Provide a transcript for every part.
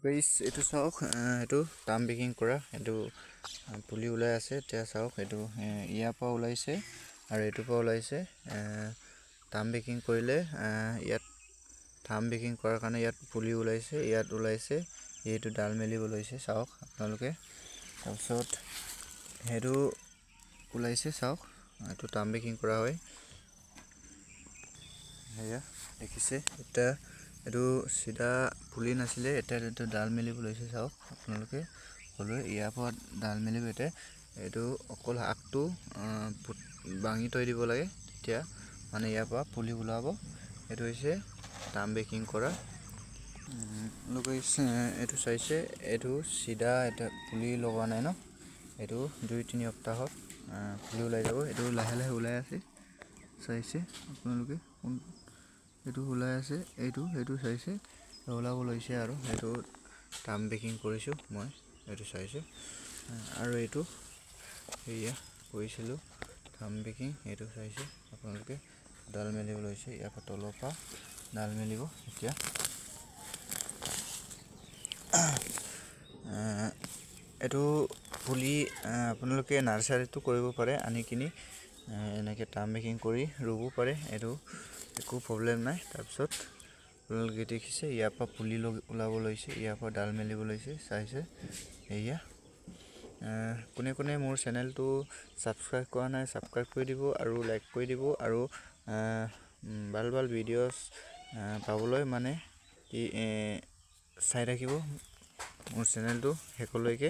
guys এটো চাওক এটো টাম বেকিং কৰা এটো পুলি ওলাই আছে তে চাওক এটো ইয়া পা ওলাইছে আৰু এটো পা ওলাইছে টাম বেকিং কৰিলে ইয়াত টাম বেকিং কৰাৰ কাৰণে ইয়াত পুলি ওলাইছে ইয়াত ওলাইছে এটো ডাল মেলিব লৈছে চাওক আপোনালোকে তাৰপিছত হেটো ওলাইছে চাওক এটো টাম বেকিং কৰা হয় হেয়া দেখিছে এটা এটো সিধা পুলি নাছিলে এটা এটো ডাল মেলিব লৈছে চাওক আপোনালোকে হলো ইয়া পা ডাল মেলিব এটো অকল আকটো বাঙি তৈ দিব লাগে তেতিয়া মানে ইয়া পা পুলি ওলাব এটো হৈছে টাম বেকিং কৰা লোকেছ এটো চাইছে এটো সিধা এটা পুলি লগা নাই ন এটো 2-3 সপ্তাহত পুলি ওলাই যাব এটো লাহে লাহে ওলাই আছে চাইছে আপোনালোকে এটো ওলাই আছে এটো চাইছে ওলাব লৈছে আৰু এটো টাম বেকিং কৰিছো মই এটো চাইছে আৰু এটো এয়া কৰিছিলো টাম বেকিং এটো চাইছে আপোনালোকে ডাল মেলিব লৈছে ইয়া পা তলপা ডাল মেলিব এতিয়া এটো পুলি আপোনালোকে নাৰ্সাৰীটো কৰিব পাৰে আনি কিনি এনেকে টাম বেকিং কৰি ৰুব পাৰে এটো একো প্ৰবলেম নাই তাৰপিছত আপোনালোকে দেখিছে ইয়া পা পুলি ওলাব লৈছে ইয়া পা ডাল মেলিব লৈছে চাইছে এয়া কোনে কোনে মোৰ চেনেলটো সাবস্ক্ৰাইব কৰা নাই সাবস্ক্ৰাইব কৰি দিব আৰু লাইক কৰি দিব আৰু ভাল ভাল ভিডিঅ'ছ পাবলৈ মানে চাই ৰাখিব মোৰ চেনেলটো হেকলৈকে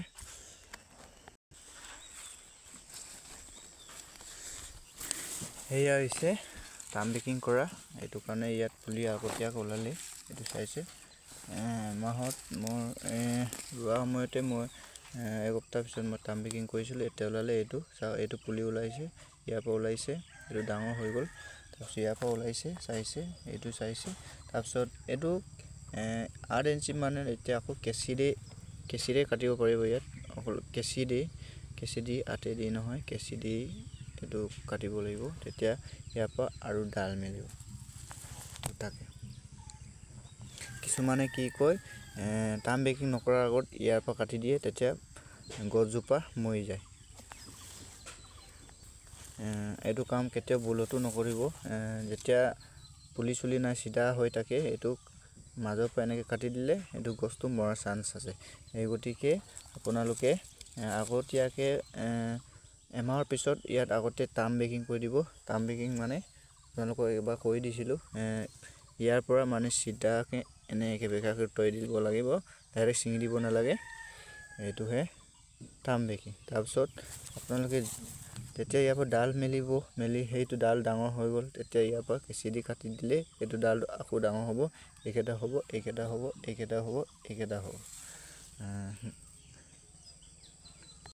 হেয়া হৈছে টাম বেকিং কৰা এটো কাৰণে ইয়াত পুলি আগতীয়া ওলালে এটো চাইছে মাহত মোৰ ৰুৱা সময়তে মই এক সপ্তাহ পিছত মই টাম বেকিং কৰিছিল এতিয়া ওলালে এটো চাও এটো পুলি ওলাইছে ইয়া পা ওলাইছে এটো ডাঙৰ হৈ গল তাৰপিছত ইয়া পা ওলাইছে চাইছে এটো চাইছে তাৰপিছত এটো 8 ইঞ্চি মানে এতিয়া আকৌ কেচিৰে কাটিব পাৰিব ইয়াত অকল কেচি দি আতে দি নহয় কেচি দি এটো কাটিব লাগিব তেতিয়া ইয়া পা আৰু ডাল মেলিব তাকে কিছুমানে কি কয় টাম বেকিং নকৰাৰ আগত ইয়াৰ পা কাটি দিয়ে তেতিয়া গছজোপা মৰি যায় এটো কাম কেতিয়া বুলতো নকৰিব যেতিয়া পুলি চুলি নাই সিধা হৈ থাকে এটো মাজৰ পৰা এনেকে কাটি দিলে এটো গছটো মৰাৰ চান্স আছে এই গতিকে আপোনালোকে আগতীয়াকে এমাহৰ পিছত ইয়াত আগতে টাম বেকিং কৰি দিব টাম বেকিং মানে আপোনালোকক এবাৰ কৈ দিছিলো ইয়াৰ পৰা মানে সিধাকে এনেকে বেকাকে তৈ দিব লাগিব ডাইৰেক্ট সিঙি দিব নালাগে এটো হে টাম বেকিং তাৰপিছত আপোনালোকে তেতিয়া ইয়াৰ পৰা ডাল মেলি হেইটো ডাল ডাঙৰ হৈ গল তেতিয়া ইয়াৰ পৰা কেচি দি কাটি দিলে এটো ডাল আকৌ ডাঙৰ হ'ব একেটা হ'ব